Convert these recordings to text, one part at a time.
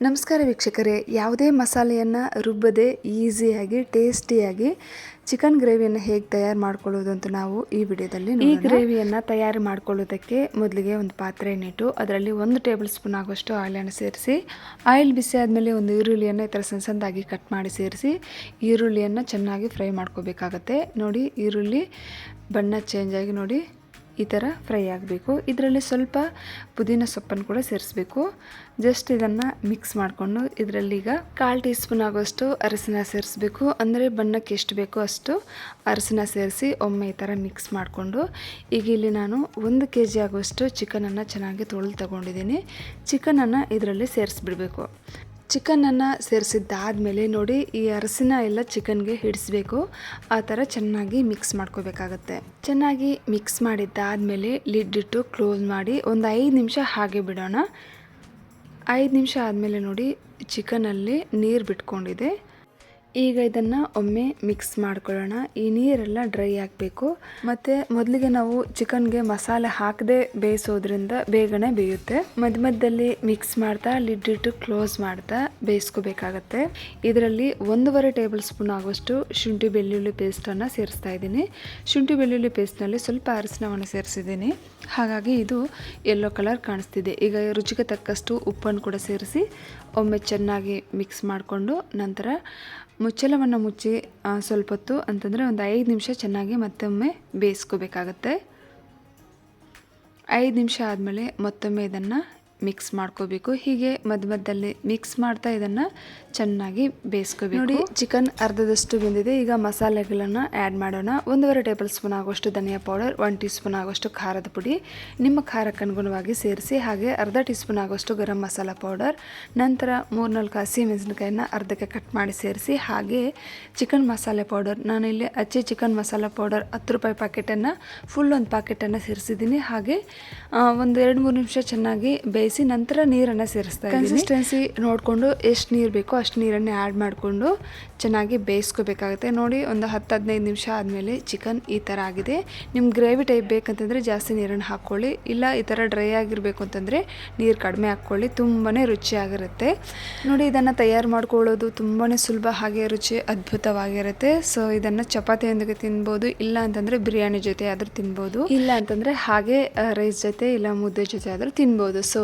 ನಮಸ್ಕಾರ ವೀಕ್ಷಕರೇ, ಯಾವುದೇ ಮಸಾಲೆಯನ್ನು ರುಬ್ಬದೆ ಈಸಿಯಾಗಿ ಟೇಸ್ಟಿಯಾಗಿ ಚಿಕನ್ ಗ್ರೇವಿಯನ್ನು ಹೇಗೆ ತಯಾರು ಮಾಡ್ಕೊಳ್ಳೋದು ಅಂತ ನಾವು ಈ ವಿಡಿಯೋದಲ್ಲಿ ಈ ಗ್ರೇವಿಯನ್ನು ತಯಾರು ಮಾಡ್ಕೊಳ್ಳೋದಕ್ಕೆ ಮೊದಲಿಗೆ ಒಂದು ಪಾತ್ರೆಯನ್ನಿಟ್ಟು ಅದರಲ್ಲಿ 1 ಟೇಬಲ್ ಸ್ಪೂನ್ ಆಗುವಷ್ಟು ಆಯಿಲನ್ನು ಸೇರಿಸಿ, ಆಯಿಲ್ ಬಿಸಿ ಆದಮೇಲೆ ಒಂದು ಈರುಳ್ಳಿಯನ್ನು ಈ ಥರ ಸಣ್ಣದಾಗಿ ಕಟ್ ಮಾಡಿ ಸೇರಿಸಿ ಈರುಳ್ಳಿಯನ್ನು ಚೆನ್ನಾಗಿ ಫ್ರೈ ಮಾಡ್ಕೋಬೇಕಾಗತ್ತೆ. ನೋಡಿ, ಈರುಳ್ಳಿ ಬಣ್ಣ ಚೇಂಜ್ ಆಗಿ ನೋಡಿ ಈ ಥರ ಫ್ರೈ ಆಗಬೇಕು. ಇದರಲ್ಲಿ ಸ್ವಲ್ಪ ಪುದೀನ ಸೊಪ್ಪನ್ನು ಕೂಡ ಸೇರಿಸಬೇಕು. ಜಸ್ಟ್ ಇದನ್ನು ಮಿಕ್ಸ್ ಮಾಡಿಕೊಂಡು ಇದರಲ್ಲಿ ಈಗ 1/4 ಟೀ ಸ್ಪೂನ್ ಆಗೋಷ್ಟು ಅರಸಿನ ಸೇರಿಸಬೇಕು. ಅಂದರೆ ಬಣ್ಣಕ್ಕೆ ಎಷ್ಟು ಬೇಕೋ ಅಷ್ಟು ಅರಸಿನ ಸೇರಿಸಿ ಒಮ್ಮೆ ಈ ಥರ ಮಿಕ್ಸ್ ಮಾಡಿಕೊಂಡು, ಈಗ ಇಲ್ಲಿ ನಾನು 1 kg ಆಗುವಷ್ಟು ಚಿಕನನ್ನು ಚೆನ್ನಾಗಿ ತೊಳೆದು ತಗೊಂಡಿದ್ದೀನಿ. ಚಿಕನನ್ನು ಇದರಲ್ಲಿ ಸೇರಿಸ್ಬಿಡಬೇಕು. ಚಿಕನನ್ನು ಸೇರಿಸಿದ್ದಾದಮೇಲೆ ನೋಡಿ, ಈ ಅರಸಿನ ಎಲ್ಲ ಚಿಕನ್ಗೆ ಹಿಡಿಸ್ಬೇಕು. ಆ ಥರ ಚೆನ್ನಾಗಿ ಮಿಕ್ಸ್ ಮಾಡ್ಕೋಬೇಕಾಗತ್ತೆ. ಚೆನ್ನಾಗಿ ಮಿಕ್ಸ್ ಮಾಡಿದ್ದಾದಮೇಲೆ ಲಿಡ್ ಇಟ್ಟು ಕ್ಲೋಸ್ ಮಾಡಿ ಒಂದು 5 ನಿಮಿಷ ಹಾಗೆ ಬಿಡೋಣ. 5 ನಿಮಿಷ ಆದಮೇಲೆ ನೋಡಿ, ಚಿಕನಲ್ಲಿ ನೀರು ಬಿಟ್ಕೊಂಡಿದೆ. ಈಗ ಇದನ್ನು ಒಮ್ಮೆ ಮಿಕ್ಸ್ ಮಾಡ್ಕೊಳ್ಳೋಣ. ಈ ನೀರೆಲ್ಲ ಡ್ರೈ ಆಗಬೇಕು. ಮತ್ತು ಮೊದಲಿಗೆ ನಾವು ಚಿಕನ್ಗೆ ಮಸಾಲೆ ಹಾಕದೆ ಬೇಯಿಸೋದ್ರಿಂದ ಬೇಗನೆ ಬೇಯುತ್ತೆ. ಮಧ್ಯದಲ್ಲಿ ಮಿಕ್ಸ್ ಮಾಡ್ತಾ ಲಿಡ್ ಇಟ್ಟು ಕ್ಲೋಸ್ ಮಾಡ್ತಾ ಬೇಯಿಸ್ಕೋಬೇಕಾಗತ್ತೆ. ಇದರಲ್ಲಿ 1.5 ಟೇಬಲ್ ಸ್ಪೂನ್ ಆಗುವಷ್ಟು ಶುಂಠಿ ಬೆಳ್ಳುಳ್ಳಿ ಪೇಸ್ಟನ್ನು ಸೇರಿಸ್ತಾ ಇದ್ದೀನಿ. ಶುಂಠಿ ಬೆಳ್ಳುಳ್ಳಿ ಪೇಸ್ಟ್ನಲ್ಲಿ ಸ್ವಲ್ಪ ಅರಸಿನವನ್ನು ಸೇರಿಸಿದ್ದೀನಿ, ಹಾಗಾಗಿ ಇದು ಯೆಲ್ಲೋ ಕಲರ್ ಕಾಣಿಸ್ತಿದೆ. ಈಗ ರುಚಿಗೆ ತಕ್ಕಷ್ಟು ಉಪ್ಪನ್ನು ಕೂಡ ಸೇರಿಸಿ ಒಮ್ಮೆ ಚೆನ್ನಾಗಿ ಮಿಕ್ಸ್ ಮಾಡಿಕೊಂಡು ನಂತರ ಮುಚ್ಚಳವನ್ನು ಮುಚ್ಚಿ ಸ್ವಲ್ಪ ಹೊತ್ತು ಅಂತಂದರೆ ಒಂದು 5 ನಿಮಿಷ ಚೆನ್ನಾಗಿ ಮತ್ತೊಮ್ಮೆ ಬೇಯಿಸ್ಕೋಬೇಕಾಗತ್ತೆ. 5 ನಿಮಿಷ ಆದಮೇಲೆ ಮತ್ತೊಮ್ಮೆ ಇದನ್ನು ಮಿಕ್ಸ್ ಮಾಡ್ಕೋಬೇಕು. ಹೀಗೆ ಮಧ್ಯದಲ್ಲಿ ಮಿಕ್ಸ್ ಮಾಡ್ತಾ ಇದನ್ನು ಚೆನ್ನಾಗಿ ಬೇಯಿಸ್ಕೋಬೇಕು. ನೋಡಿ, ಚಿಕನ್ ಅರ್ಧದಷ್ಟು ಬೆಂದಿದೆ. ಈಗ ಮಸಾಲೆಗಳನ್ನು ಆ್ಯಡ್ ಮಾಡೋಣ. 1.5 ಟೇಬಲ್ ಸ್ಪೂನ್ ಆಗುವಷ್ಟು ಧನಿಯಾ ಪೌಡರ್, 1 ಟೀ ಸ್ಪೂನ್ ಆಗುವಷ್ಟು ಖಾರದ ಪುಡಿ ನಿಮ್ಮ ಖಾರಕ್ಕೆ ಅನುಗುಣವಾಗಿ ಸೇರಿಸಿ, ಹಾಗೆ ಅರ್ಧ ಟೀ ಸ್ಪೂನ್ ಆಗುವಷ್ಟು ಗರಂ ಮಸಾಲ ಪೌಡರ್, ನಂತರ 3-4 ಹಸಿಮೆಣಸಿನಕಾಯಿನ ಅರ್ಧಕ್ಕೆ ಕಟ್ ಮಾಡಿ ಸೇರಿಸಿ, ಹಾಗೆ ಚಿಕನ್ ಮಸಾಲೆ ಪೌಡರ್, ನಾನಿಲ್ಲಿ ಅಚ್ಚಿ ಚಿಕನ್ ಮಸಾಲ ಪೌಡರ್ 10 ರೂಪಾಯಿ ಪ್ಯಾಕೆಟನ್ನು ಫುಲ್ ಒಂದು ಪ್ಯಾಕೆಟನ್ನು ಸೇರಿಸಿದ್ದೀನಿ. ಹಾಗೆ ಒಂದು 2-3 ನಿಮಿಷ ಚೆನ್ನಾಗಿ ಬೇಯಿಸಿ ನಂತರ ನೀರನ್ನು ಸೇರಿಸ್ತಾ ಇದ್ದೀನಿ. ಕನ್ಸಿಸ್ಟೆನ್ಸಿ ನೋಡಿಕೊಂಡು ಎಷ್ಟು ನೀರು ಬೇಕೋ ಅಷ್ಟು ನೀರನ್ನು ಆ್ಯಡ್ ಮಾಡಿಕೊಂಡು ಚೆನ್ನಾಗಿ ಬೇಯಿಸ್ಕೋಬೇಕಾಗುತ್ತೆ. ನೋಡಿ, ಒಂದು 10-15 ನಿಮಿಷ ಆದಮೇಲೆ ಚಿಕನ್ ಈ ಥರ ಆಗಿದೆ. ನಿಮ್ಗೆ ಗ್ರೇವಿ ಟೈಪ್ ಬೇಕಂತಂದರೆ ಜಾಸ್ತಿ ನೀರನ್ನು ಹಾಕ್ಕೊಳ್ಳಿ, ಇಲ್ಲ ಈ ಥರ ಡ್ರೈ ಆಗಿರಬೇಕು ಅಂತಂದರೆ ನೀರು ಕಡಿಮೆ ಹಾಕ್ಕೊಳ್ಳಿ. ತುಂಬಾ ರುಚಿಯಾಗಿರುತ್ತೆ. ನೋಡಿ, ಇದನ್ನು ತಯಾರು ಮಾಡ್ಕೊಳ್ಳೋದು ತುಂಬಾ ಸುಲಭ, ಹಾಗೆ ರುಚಿ ಅದ್ಭುತವಾಗಿರುತ್ತೆ. ಸೊ ಇದನ್ನು ಚಪಾತಿಯೊಂದಿಗೆ ತಿನ್ಬೋದು, ಇಲ್ಲ ಅಂತಂದರೆ ಬಿರಿಯಾನಿ ಜೊತೆ ಆದರೂ ತಿನ್ಬೋದು, ಇಲ್ಲ ಅಂತಂದರೆ ಹಾಗೆ ರೈಸ್ ಜೊತೆ ಇಲ್ಲ ಮುದ್ದೆ ಜೊತೆ ಆದರೂ ತಿನ್ಬೋದು. ಸೊ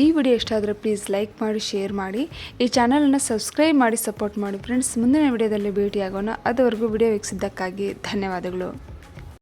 ಈ ವಿಡಿಯೋ ಇಷ್ಟ ಆದರೆ ಪ್ಲೀಸ್ ಲೈಕ್ ಮಾಡಿ, ಶೇರ್ ಮಾಡಿ, ಈ ಚಾನಲನ್ನು ಸಬ್ಸ್ಕ್ರೈಬ್ ಮಾಡಿ ಸಪೋರ್ಟ್ ಮಾಡಿ ಫ್ರೆಂಡ್ಸ್. ಮುಂದಿನ ವಿಡಿಯೋದಲ್ಲಿ ಭೇಟಿಯಾಗೋಣ. ಅದುವರೆಗೂ ವಿಡಿಯೋ ವೀಕ್ಷಿಸಿದ್ದಕ್ಕಾಗಿ ಧನ್ಯವಾದಗಳು.